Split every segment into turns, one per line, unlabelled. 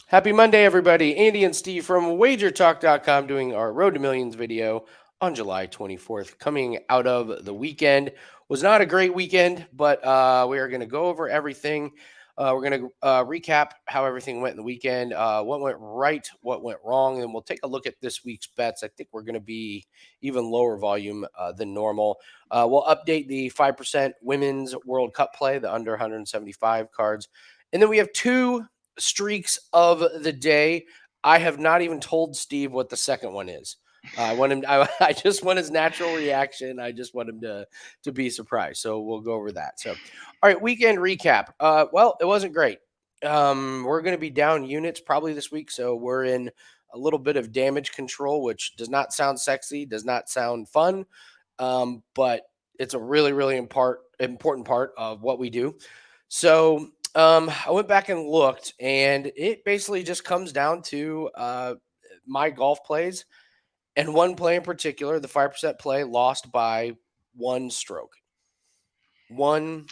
Happy Monday, everybody. Andy and Steve from WagerTalk.com doing our Road to Millions video on July 24th. Coming out of the weekend. Was not a great weekend, but we are going to go over everything. We're going to recap how everything went in the weekend, what went right, what went wrong, and we'll take a look at this week's bets. I think we're going to be even lower volume than normal. We'll update the 5% Women's World Cup play, the under 175 cards. And then we have two streaks of the day. I have not even told Steve what the second one is. I want him. I just want his natural reaction. I just want him to be surprised. So we'll go over that. So, all right, weekend recap. Well, it wasn't great. We're going to be down units probably this week, so we're in a little bit of damage control, which does not sound sexy, does not sound fun, but it's a really, really important part of what we do. So I went back and looked, and it basically just comes down to my golf plays, and one play in particular, the 5% play, lost by one stroke, one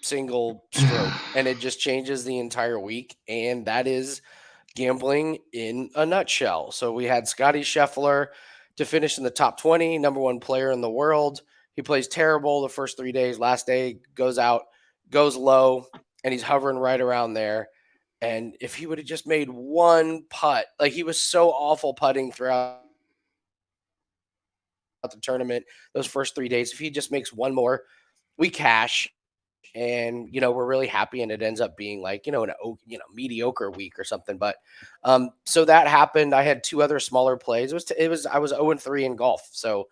single stroke, and it just changes the entire week. And that is gambling in a nutshell. So we had Scotty Scheffler to finish in the top 20, number one player in the world. He plays terrible the first 3 days. Last day goes out, goes low, and he's hovering right around there. And if he would have just made one putt, like he was so awful putting throughout the tournament, those first 3 days, if he just makes one more, we cash. And we're really happy, and it ends up being like an mediocre week or something. But so that happened. I had two other smaller plays. It was I was 0-3 in golf, so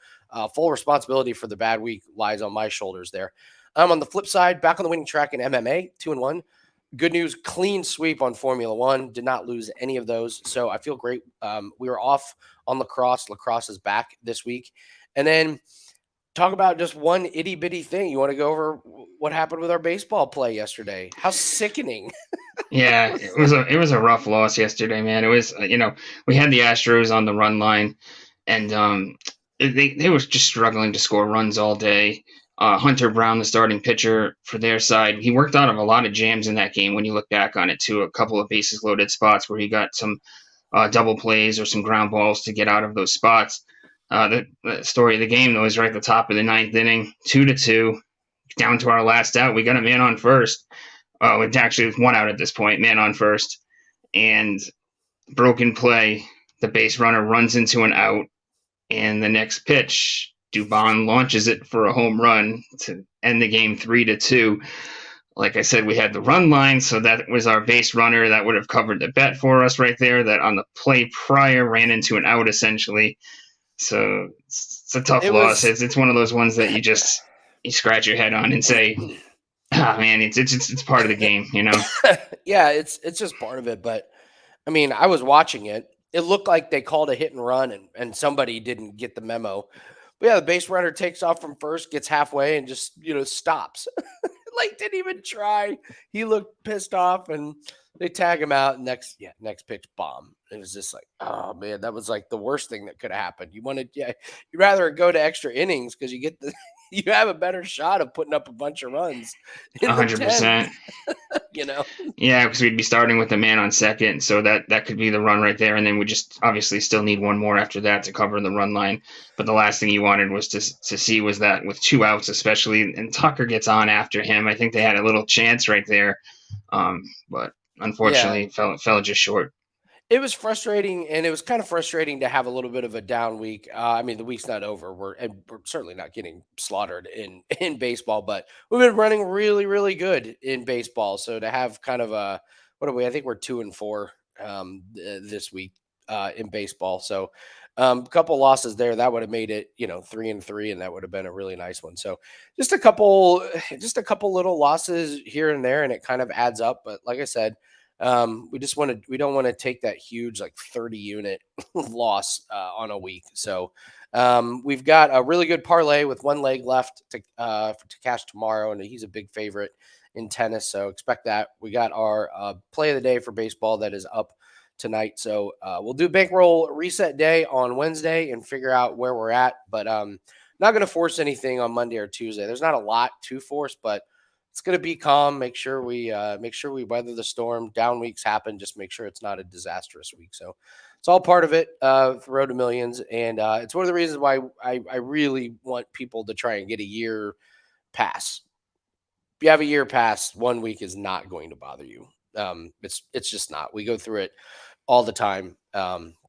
full responsibility for the bad week lies on my shoulders there. On the flip side, back on the winning track in MMA, 2-1. Good news, clean sweep on Formula One. Did not lose any of those, so I feel great. We were off on lacrosse. Lacrosse is back this week, and then talk about just one itty bitty thing. You want to go over what happened with our baseball play yesterday? How sickening!
Yeah, it was a rough loss yesterday, man. It was we had the Astros on the run line, and they were just struggling to score runs all day. Hunter Brown, the starting pitcher for their side, he worked out of a lot of jams in that game. When you look back on it, too, a couple of bases loaded spots where he got some double plays or some ground balls to get out of those spots. The story of the game though is right at the top of the ninth inning, 2-2, down to our last out. We got a man on first. It actually was one out at this point, man on first, and broken play. The base runner runs into an out, and the next pitch, Dubon launches it for a home run to end the game 3-2. Like I said, we had the run line, so that was our base runner. That would have covered the bet for us right there. That on the play prior ran into an out essentially. So it's a tough
It
loss.
was,
It's one of those ones that you scratch your head on and say, "Ah, man, it's part of the game."
yeah, it's just part of it. But I mean, I was watching it. It looked like they called a hit and run, and somebody didn't get the memo. But yeah, the base runner takes off from first, gets halfway, and just stops. Like didn't even try. He looked pissed off, and they tag him out. Next pitch, bomb. It was just like, oh man, that was like the worst thing that could have happened. You'd rather go to extra innings because you get the you have a better shot of putting up a bunch of runs in the 10th.
100%.
You know,
Yeah, because we'd be starting with a man on second, so that could be the run right there, and then we just obviously still need one more after that to cover the run line. But the last thing you wanted was to see was that with two outs, especially, and Tucker gets on after him. I think they had a little chance right there, but
yeah,
unfortunately fell just short.
it was frustrating, and it was kind of frustrating to have a little bit of a down week. I mean, the week's not over. We're certainly not getting slaughtered in in baseball, but we've been running really, really good in baseball. So to have kind of a what are we? I think we're 2-4 this week in baseball. So a couple losses there that would have made it 3-3, and that would have been a really nice one. So just a couple little losses here and there, and it kind of adds up. But like I said. We don't want to take that huge like 30 unit loss on a week. So we've got a really good parlay with one leg left to cash tomorrow, and he's a big favorite in tennis. So expect that. We got our play of the day for baseball that is up tonight. So we'll do bankroll reset day on Wednesday and figure out where we're at. But not going to force anything on Monday or Tuesday. There's not a lot to force, but it's going to be calm. Make sure we weather the storm. Down weeks happen. Just make sure it's not a disastrous week. So it's all part of it. The Road to Millions, and it's one of the reasons why I really want people to try and get a year pass. If you have a year pass, 1 week is not going to bother you. It's just not. We go through it all the time.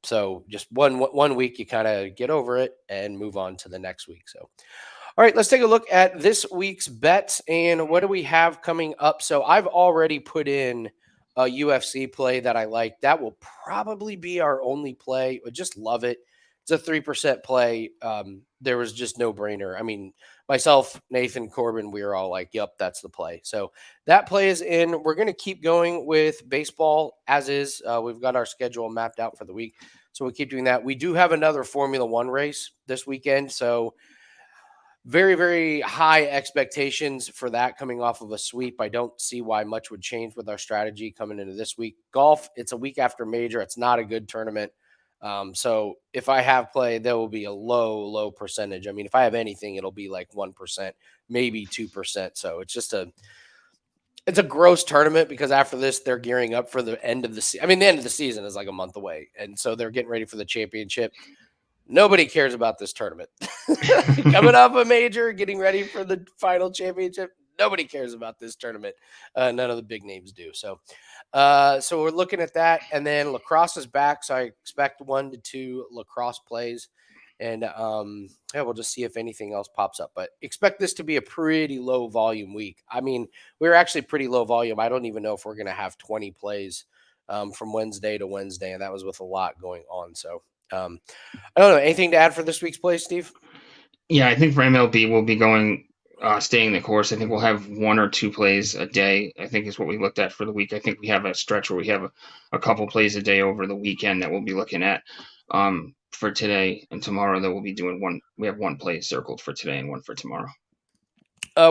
So just one week, you kind of get over it and move on to the next week. So, all right, let's take a look at this week's bets and what do we have coming up. So I've already put in a UFC play that I like. That will probably be our only play. I just love it. It's a 3% play. There was just no brainer. I mean, myself, Nathan, Corbin, we were all like, yep, that's the play. So that play is in. We're going to keep going with baseball as is. We've got our schedule mapped out for the week. So we'll keep doing that. We do have another Formula One race this weekend. So very, very high expectations for that coming off of a sweep. I don't see why much would change with our strategy coming into this week. Golf, it's a week after major. It's not a good tournament. So if I have play, there will be a low percentage. I mean, if I have anything, it'll be like 1%, maybe 2%. So it's a gross tournament because after this, they're gearing up for the end of the season. I mean, the end of the season is like a month away. And so they're getting ready for the championship. Nobody cares about this tournament. Coming off a major, getting ready for the final championship. Nobody cares about this tournament. None of the big names do. So we're looking at that. And then lacrosse is back. So I expect 1 to 2 lacrosse plays. And yeah, we'll just see if anything else pops up. But expect this to be a pretty low volume week. I mean, we're actually pretty low volume. I don't even know if we're going to have 20 plays from Wednesday to Wednesday. And that was with a lot going on. So I don't know. Anything to add for this week's play, Steve?
Yeah, I think for MLB we'll be going staying the course. I think we'll have 1 or 2 plays a day. I think is what we looked at for the week. I think we have a stretch where we have a couple plays a day over the weekend that we'll be looking at for today and tomorrow. That we'll be doing one. We have 1 play circled for today and 1 for tomorrow.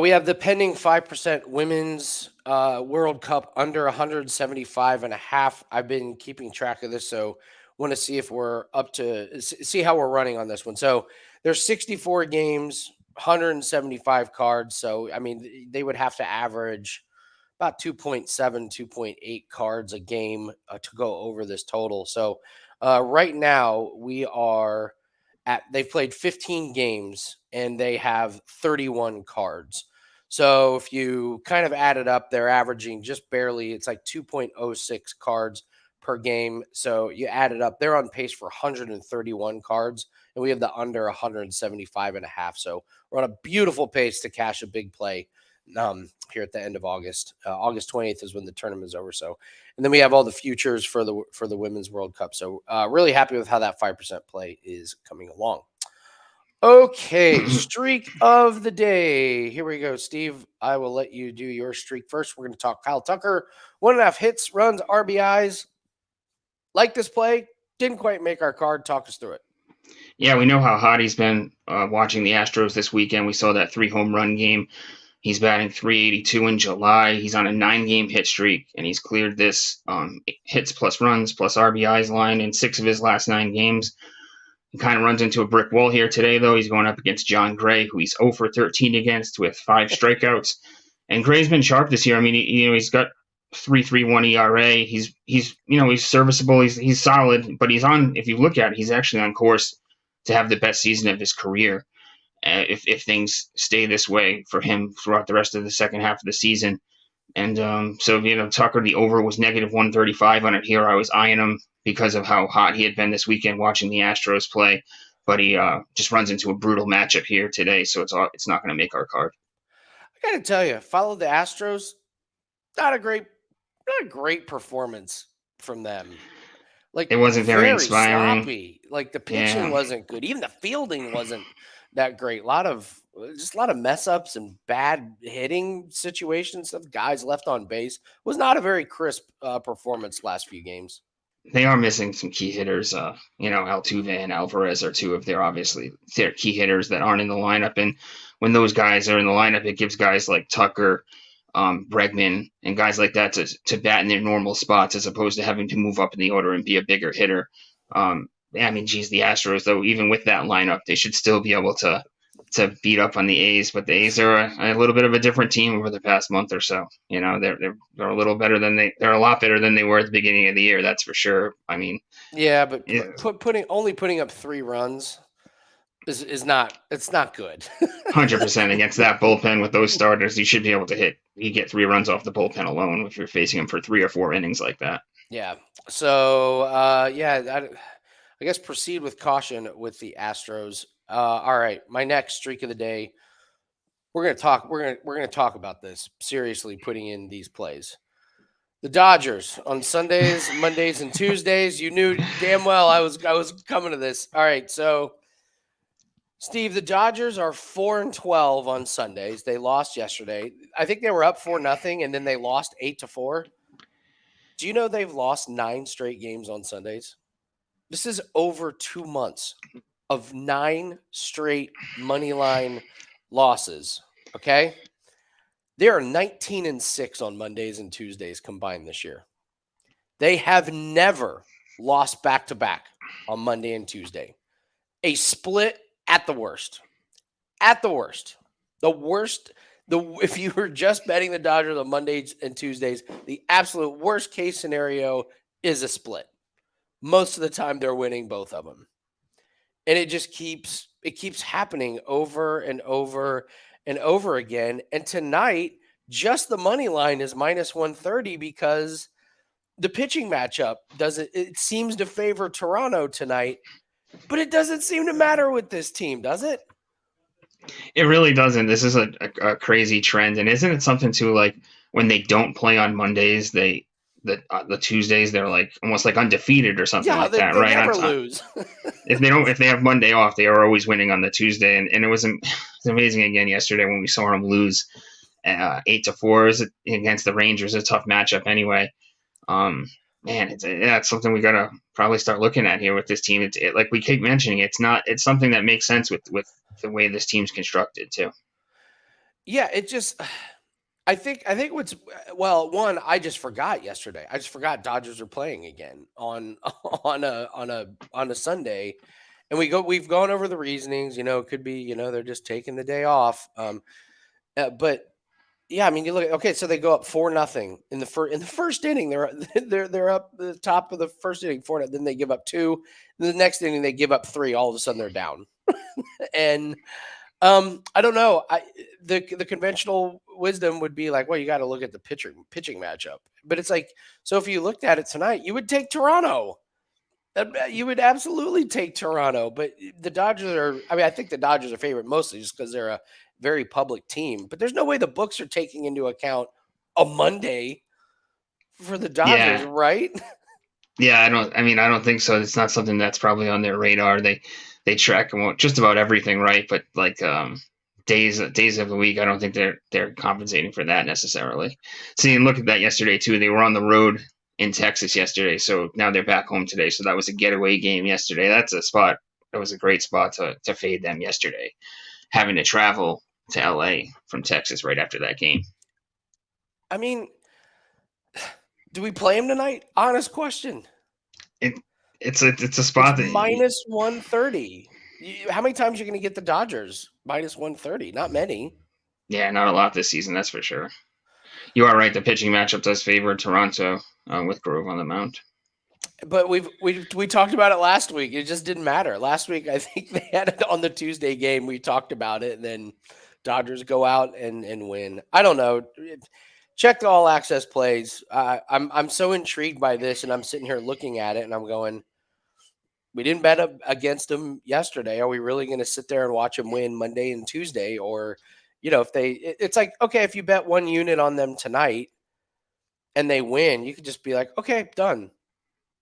We have the pending 5% women's World Cup under 175.5. I've been keeping track of this, so want to see if we're up to see how we're running on this one. So there's 64 games, 175 cards. So I mean, they would have to average about 2.7, 2.8 cards a game to go over this total. So right now we are they've played 15 games and they have 31 cards. So if you kind of add it up, they're averaging just barely, it's like 2.06 cards per game. So you add it up, they're on pace for 131 cards, and we have the under 175.5. So we're on a beautiful pace to cash a big play here at the end of August. August 20th is when the tournament is over. So, and then we have all the futures for the Women's World Cup. So really happy with how that 5% play is coming along. Okay, streak of the day. Here we go, Steve. I will let you do your streak first. We're going to talk Kyle Tucker. 1.5 hits, runs, RBIs. Like this play, didn't quite make our card. Talk us through it.
Yeah, we know how hot he's been watching the Astros this weekend. We saw that 3 home run game. He's batting .382 in July. He's on a 9-game hit streak, and he's cleared this hits plus runs plus RBIs line in 6 of his last 9 games. He kind of runs into a brick wall here today, though. He's going up against John Gray, who he's 0 for 13 against with 5 strikeouts. And Gray's been sharp this year. I mean, he's got 3.31 ERA. He's serviceable. He's solid, but he's on. If you look at it, he's actually on course to have the best season of his career. If things stay this way for him throughout the rest of the second half of the season. And so, Tucker, the over was negative 135 on it here. I was eyeing him because of how hot he had been this weekend watching the Astros play. But he just runs into a brutal matchup here today, so it's not going to make our card.
I got to tell you, follow the Astros. Not a great performance from them. Like,
it wasn't very inspiring.
Sloppy. Like the pitching wasn't good. Even the fielding wasn't that great. A lot of mess ups and bad hitting situations of guys left on base. Was not a very crisp performance last few games.
They are missing some key hitters. Altuve and Alvarez are 2 of their key hitters that aren't in the lineup. And when those guys are in the lineup, it gives guys like Tucker, Bregman, and guys like that to bat in their normal spots as opposed to having to move up in the order and be a bigger hitter. The Astros, though, even with that lineup, they should still be able to to beat up on the A's, but the A's are a little bit of a different team over the past month or so. You know, they're a little better than they're a lot better than they were at the beginning of the year. That's for sure. I mean,
Yeah, but
yeah,
putting up 3 runs is not, it's not good.
100% against that bullpen with those starters, you should be able to hit. You get 3 runs off the bullpen alone if you're facing them for 3 or 4 innings like that.
Yeah. So yeah, I guess proceed with caution with the Astros. All right, my next streak of the day. We're gonna talk about this seriously. Putting in these plays. The Dodgers on Sundays, Mondays, and Tuesdays. You knew damn well I was coming to this. All right, so Steve, the Dodgers are 4-12 on Sundays. They lost yesterday. I think they were up 4-0, and then they lost 8-4. Do you know they've lost 9 straight games on Sundays? This is over 2 months of 9 straight money line losses. Okay. They are 19-6 on Mondays and Tuesdays combined this year. They have never lost back to back on Monday and Tuesday. A split at the worst. At the worst. The worst. If you were just betting the Dodgers on Mondays and Tuesdays, the absolute worst case scenario is a split. Most of the time they're winning both of them. And it just keeps happening over and over and over again. And tonight, just the money line is -130 because the pitching matchup it seems to favor Toronto tonight, but it doesn't seem to matter with this team, does it?
It really doesn't. This is a crazy trend, and isn't it something too? Like when they don't play on Mondays, the Tuesdays they're like almost like undefeated or something
Yeah,
like
they,
that,
they
right?
never lose.
If they have Monday off, they are always winning on the Tuesday, and it was amazing again yesterday when we saw them lose 8-4 against the Rangers. A tough matchup anyway. Um, Man, it's something we gotta probably start looking at here with this team. Like we keep mentioning, it's something that makes sense with the way this team's constructed too.
Yeah, it just I think what's well, one, I just forgot yesterday. I just forgot Dodgers are playing again on on a Sunday. And we've gone over the reasonings, it could be, they're just taking the day off. But yeah, I mean, you look at, okay, so they go up 4-0 in the first inning. They're up the top of the first inning 4. Then they give up 2. Then the next inning they give up 3. All of a sudden they're down. And I don't know. The conventional wisdom would be like, well, you got to look at the pitching matchup. But it's like, so if you looked at it tonight, you would take Toronto. You would absolutely take Toronto. But the Dodgers are. I mean, I think the Dodgers are favorite mostly just because they're a very public team. But there's no way the books are taking into account a Monday for the Dodgers,
Yeah,
right?
yeah. I don't think so. It's not something that's probably on their radar. They track just about everything, right? But like days of the week, I don't think they're compensating for that necessarily. See, and look at that yesterday too. They were on the road in Texas yesterday, so now they're back home today. So that was a getaway game yesterday. That's a spot. That was a great spot to fade them yesterday, having to travel to LA from Texas right after that game.
I mean, do we play him tonight? Honest question.
It it's a
It's
spot that
-130. How many times are you going to get the Dodgers -130? Not many.
yeah, not a lot this season, that's for sure. You are right. The pitching matchup does favor Toronto with Grove on the mound.
But we talked about it last week. It just didn't matter. Last week, I think they had it on the Tuesday game. We talked about it, and then Dodgers go out and win. I don't know. Check the all access plays. I'm so intrigued by this, and I'm sitting here looking at it, and I'm going, we didn't bet against them yesterday. Are we really going to sit there and watch them win Monday and Tuesday? Or, if it's like, okay, if you bet 1 unit on them tonight and they win, you could just be like, okay, done.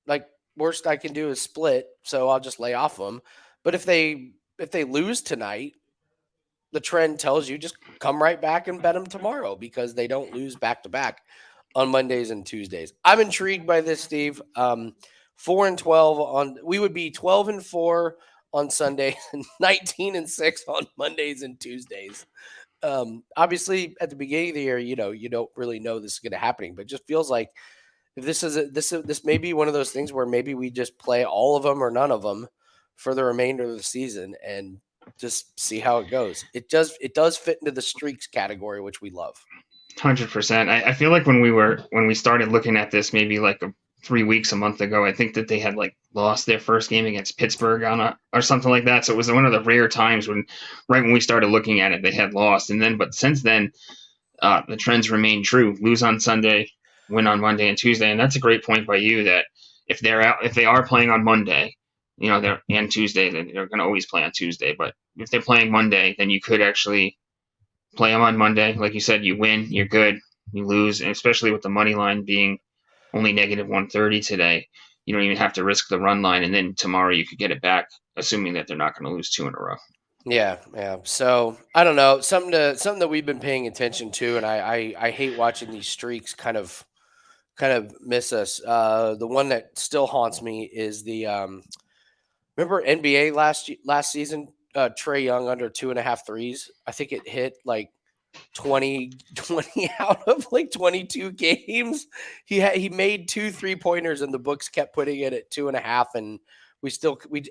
Like, worst I can do is split, so I'll just lay off them. But if they lose tonight, the trend tells you just come right back and bet them tomorrow because they don't lose back to back on Mondays and Tuesdays. I'm intrigued by this, Steve. 4-12 on. We would be 12-4 on Sundays and 19-6 on Mondays and Tuesdays. Obviously, at the beginning of the year, you don't really know this is going to happen, but it just feels like if this may be one of those things where maybe we just play all of them or none of them for the remainder of the season, and just see how it goes. It does fit into the streaks category, which we love.
100%. I feel like when we started looking at this, maybe like 3 weeks, a month ago, I think that they had like lost their first game against Pittsburgh or something like that. So it was one of the rare times right when we started looking at it, they had lost. But since then, the trends remain true. Lose on Sunday, win on Monday and Tuesday, and that's a great point by you that if they are playing on Monday, and Tuesday, then they're going to always play on Tuesday. But if they're playing Monday, then you could actually play them on Monday. Like you said, you win, you're good. You lose, and especially with the money line being only negative 130 today, you don't even have to risk the run line, and then tomorrow you could get it back, assuming that they're not going to lose two in a row.
Yeah, yeah. So I don't know, something that we've been paying attention to, and I hate watching these streaks kind of miss us. The one that still haunts me is the remember NBA last season, Trey Young under 2.5 threes. I think it hit like 20 out of like 22 games. He made 2 3-pointers and the books kept putting it at 2.5, and we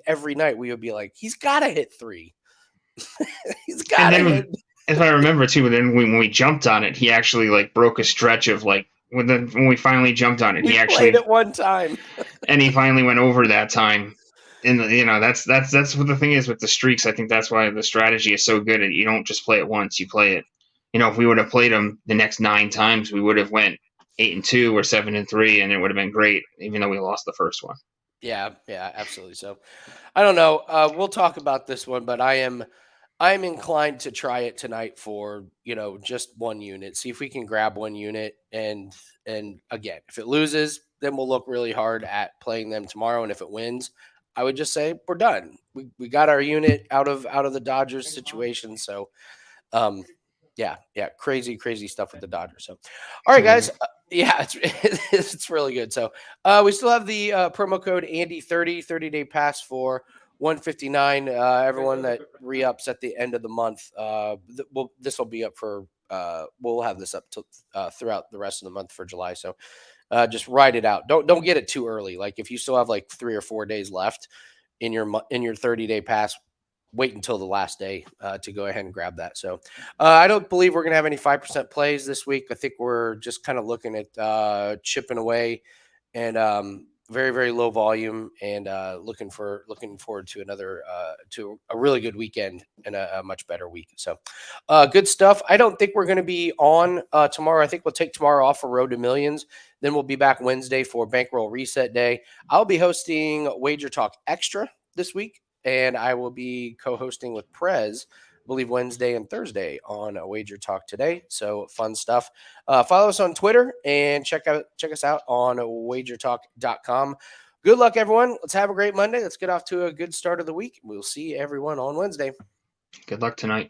every night we would be like, he's got to hit 3. He's got to hit.
If I remember too, then when we jumped on it, he actually like broke a stretch of like when we finally jumped on it,
he actually played it one time,
and he finally went over that time. And that's what the thing is with the streaks. I think that's why the strategy is so good. You don't just play it once; you play it. If we would have played him the next 9 times, we would have went 8-2 or 7-3, and it would have been great, even though we lost the first one.
Yeah, absolutely. So, I don't know. We'll talk about this one, but I'm inclined to try it tonight for just one unit. See if we can grab one unit, and again, if it loses, then we'll look really hard at playing them tomorrow. And if it wins, I would just say we're done. We got our unit out of the Dodgers situation. So, yeah, crazy stuff with the Dodgers. So, all right, guys. Yeah, it's really good. So, we still have the promo code Andy30 30-day pass for $159. Everyone that re-ups at the end of the month, this will be up for. We'll have this up throughout the rest of the month for July. So, just ride it out. Don't get it too early. Like if you still have like 3 or 4 days left in your 30-day pass, wait until the last day to go ahead and grab that. So I don't believe we're going to have any 5% plays this week. I think we're just kind of looking at chipping away and very, very low volume, and looking forward to another to a really good weekend and a much better week. So good stuff. I don't think we're going to be on tomorrow. I think we'll take tomorrow off for Road to Millions. Then we'll be back Wednesday for Bankroll Reset Day. I'll be hosting Wager Talk Extra this week, and I will be co-hosting with Prez, I believe Wednesday and Thursday on Wager Talk today. So fun stuff. Follow us on Twitter and check us out on WagerTalk.com. Good luck, everyone. Let's have a great Monday. Let's get off to a good start of the week. We'll see everyone on Wednesday.
Good luck tonight.